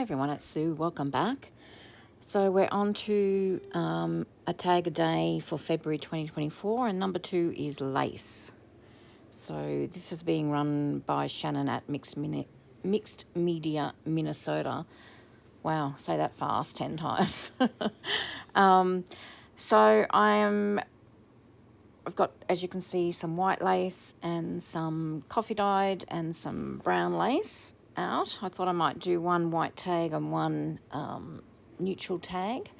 Hi everyone, it's Sue. Welcome back. So we're on to a tag a day for February 2024, and number 2 is lace. So this is being run by Shannon at Mixed Media Minnesota. Wow, say that fast 10 times. So I've got, as you can see, some white lace and some coffee dyed and some brown lace out. I thought I might do one white tag and one neutral tag.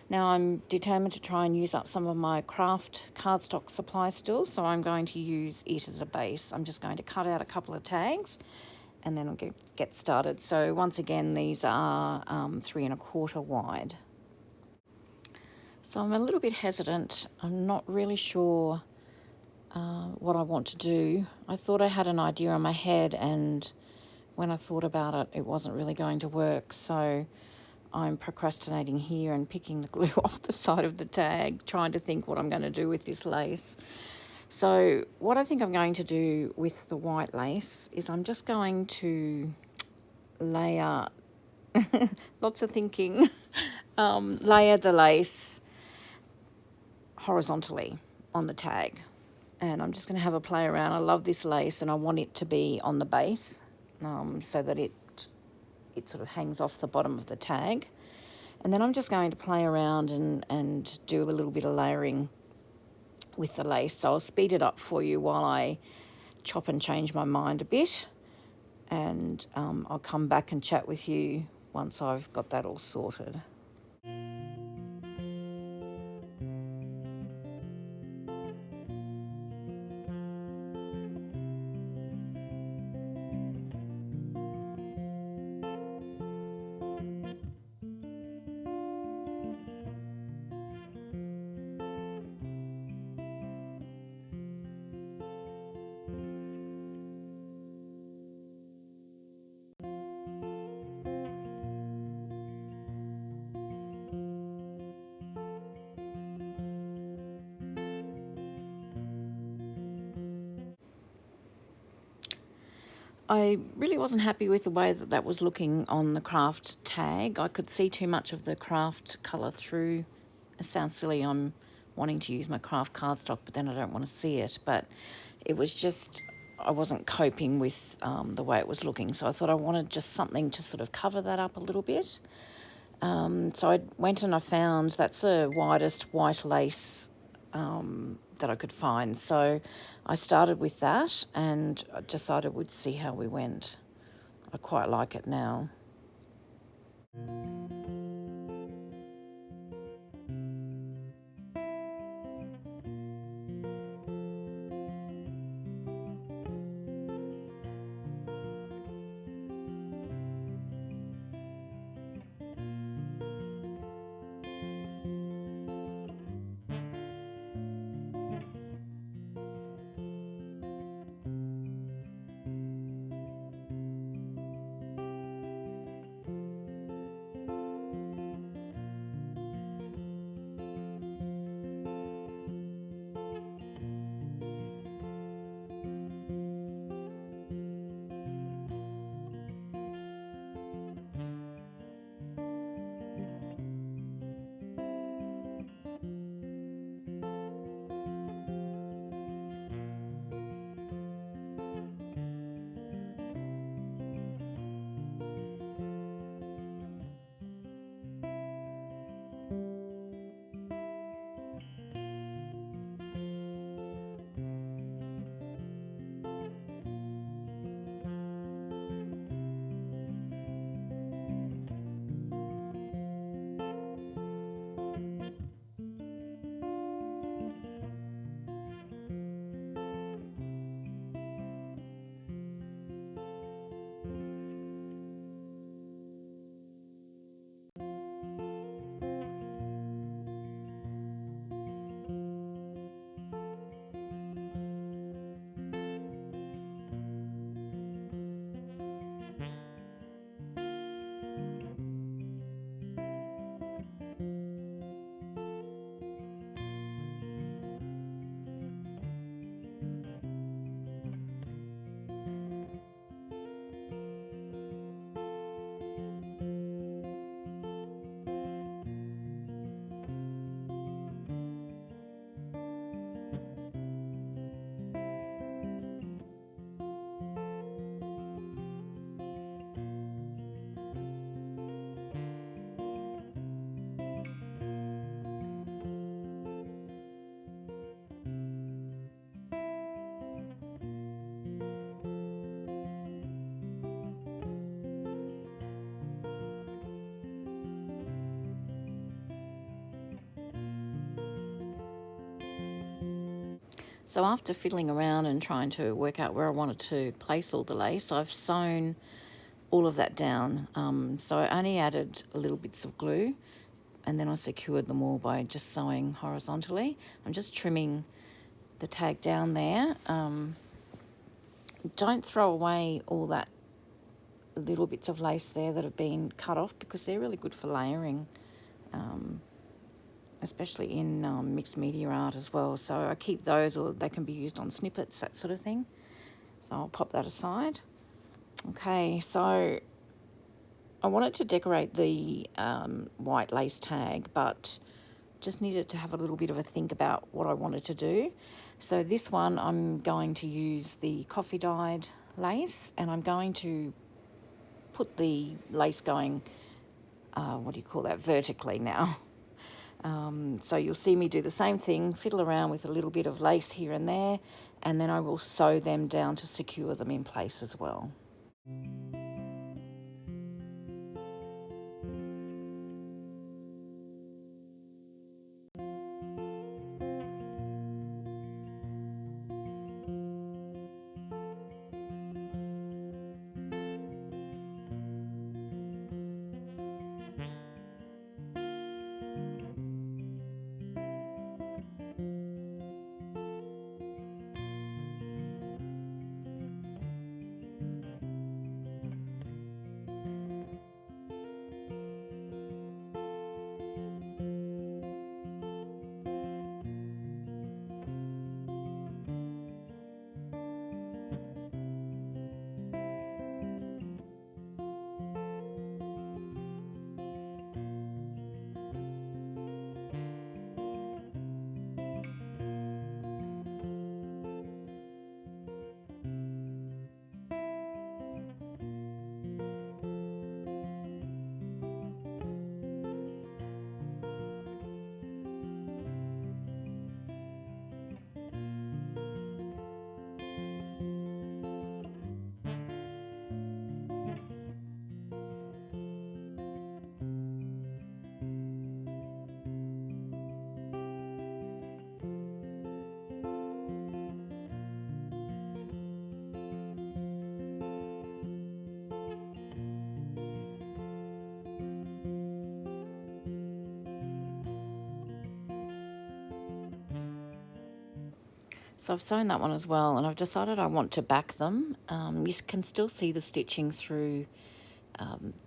Now I'm determined to try and use up some of my Kraft cardstock supply still, so I'm going to use it as a base. I'm just going to cut out a couple of tags and then I'll get started. So once again, these are 3 1/4 wide. So I'm a little bit hesitant. I'm not really sure what I want to do. I thought I had an idea in my head, and when I thought about it, it wasn't really going to work. So I'm procrastinating here and picking the glue off the side of the tag, trying to think what I'm going to do with this lace. So what I think I'm going to do with the white lace is I'm just going to layer, lots of thinking, layer the lace horizontally on the tag, and I'm just going to have a play around. I love this lace and I want it to be on the base so that it sort of hangs off the bottom of the tag, and then I'm just going to play around and do a little bit of layering with the lace. So I'll speed it up for you while I chop and change my mind a bit, and I'll come back and chat with you once I've got that all sorted. I really wasn't happy with the way that was looking on the Kraft tag. I could see too much of the Kraft colour through. It sounds silly, I'm wanting to use my Kraft cardstock, but then I don't want to see it. But it was just, I wasn't coping with the way it was looking. So I thought I wanted just something to sort of cover that up a little bit. So I went and I found, that's the widest white lace that I could find. So I started with that and I decided we'd see how we went. I quite like it now. So after fiddling around and trying to work out where I wanted to place all the lace, I've sewn all of that down. So I only added little bits of glue, and then I secured them all by just sewing horizontally. I'm just trimming the tag down there. Don't throw away all that little bits of lace there that have been cut off, because they're really good for layering, especially in mixed media art as well. So I keep those, or they can be used on snippets, that sort of thing. So I'll pop that aside. Okay, so I wanted to decorate the white lace tag, but just needed to have a little bit of a think about what I wanted to do. So this one, I'm going to use the coffee dyed lace, and I'm going to put the lace going, vertically now. So you'll see me do the same thing, fiddle around with a little bit of lace here and there, and then I will sew them down to secure them in place as well. So I've sewn that one as well, and I've decided I want to back them. You can still see the stitching through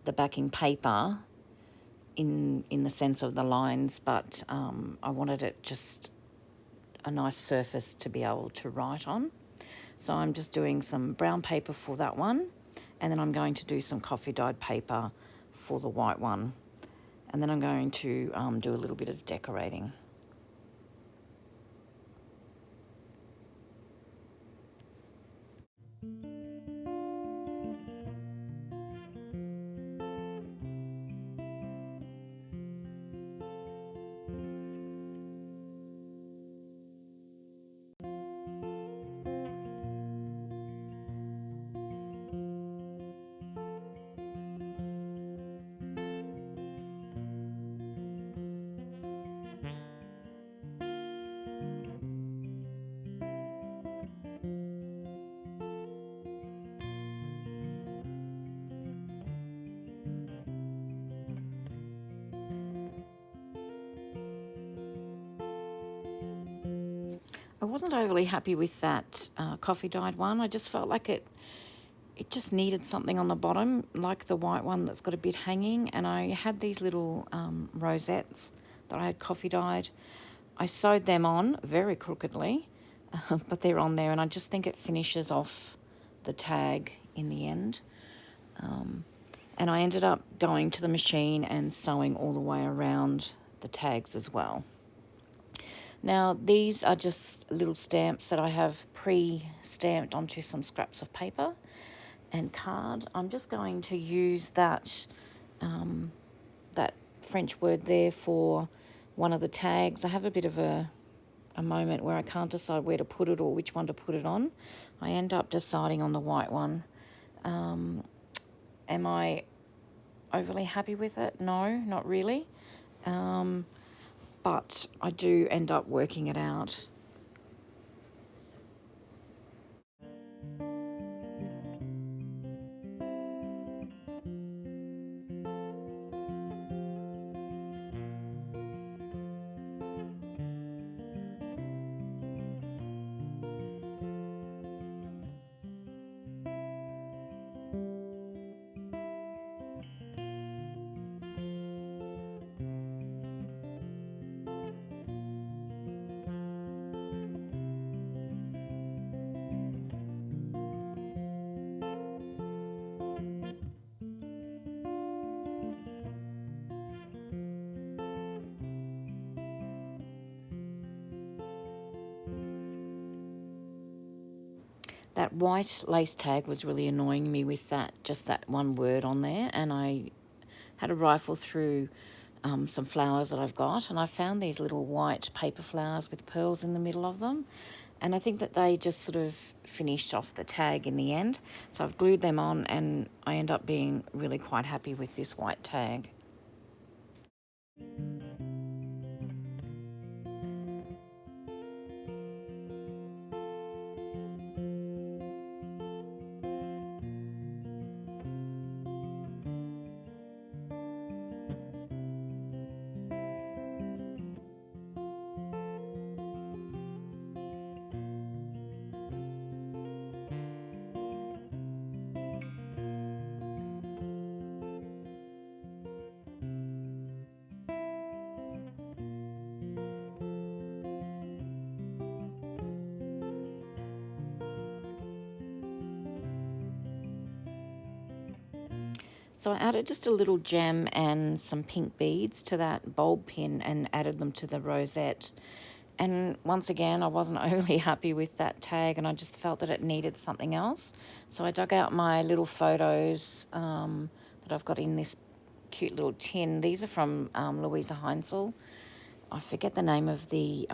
the backing paper in the sense of the lines, but I wanted it just a nice surface to be able to write on. So I'm just doing some brown paper for that one, and then I'm going to do some coffee dyed paper for the white one, and then I'm going to do a little bit of decorating. I wasn't overly happy with that coffee dyed one. I just felt like it just needed something on the bottom, like the white one that's got a bit hanging. And I had these little rosettes that I had coffee dyed. I sewed them on very crookedly, but they're on there, and I just think it finishes off the tag in the end. And I ended up going to the machine and sewing all the way around the tags as well. Now, these are just little stamps that I have pre-stamped onto some scraps of paper and card. I'm just going to use that that French word there for one of the tags. I have a bit of a moment where I can't decide where to put it or which one to put it on. I end up deciding on the white one. Am I overly happy with it? No, not really. But I do end up working it out. That white lace tag was really annoying me with just that one word on there, and I had a rifle through some flowers that I've got, and I found these little white paper flowers with pearls in the middle of them, and I think that they just sort of finished off the tag in the end. So I've glued them on, and I end up being really quite happy with this white tag. So I added just a little gem and some pink beads to that bulb pin and added them to the rosette. And once again, I wasn't overly happy with that tag, and I just felt that it needed something else. So I dug out my little photos that I've got in this cute little tin. These are from Louisa Heinzel. I forget the name of the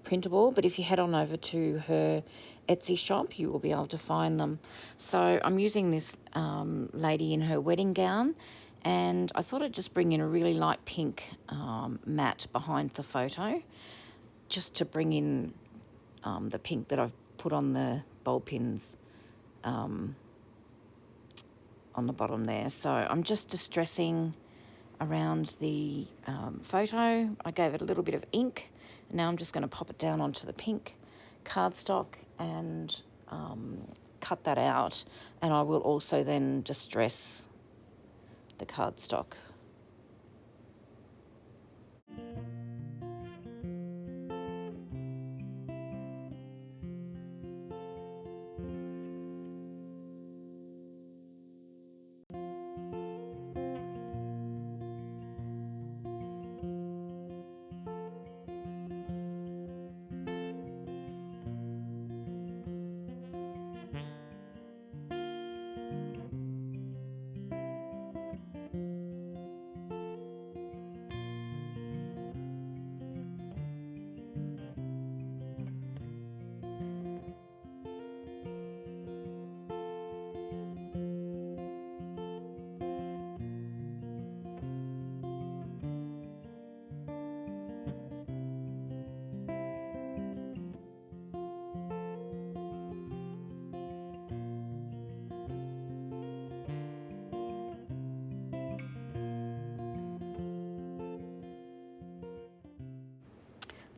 printable, but if you head on over to her Etsy shop, you will be able to find them. So I'm using this lady in her wedding gown, and I thought I'd just bring in a really light pink matte behind the photo, just to bring in the pink that I've put on the bulb pins on the bottom there. So I'm just distressing around the photo. I gave it a little bit of ink. Now I'm just going to pop it down onto the pink cardstock and cut that out, and I will also then distress the cardstock.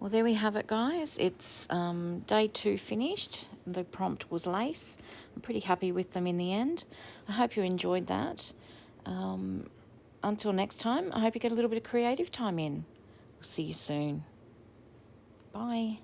Well, there we have it, guys. It's day 2 finished. The prompt was lace. I'm pretty happy with them in the end. I hope you enjoyed that. Until next time, I hope you get a little bit of creative time in. We'll see you soon. Bye.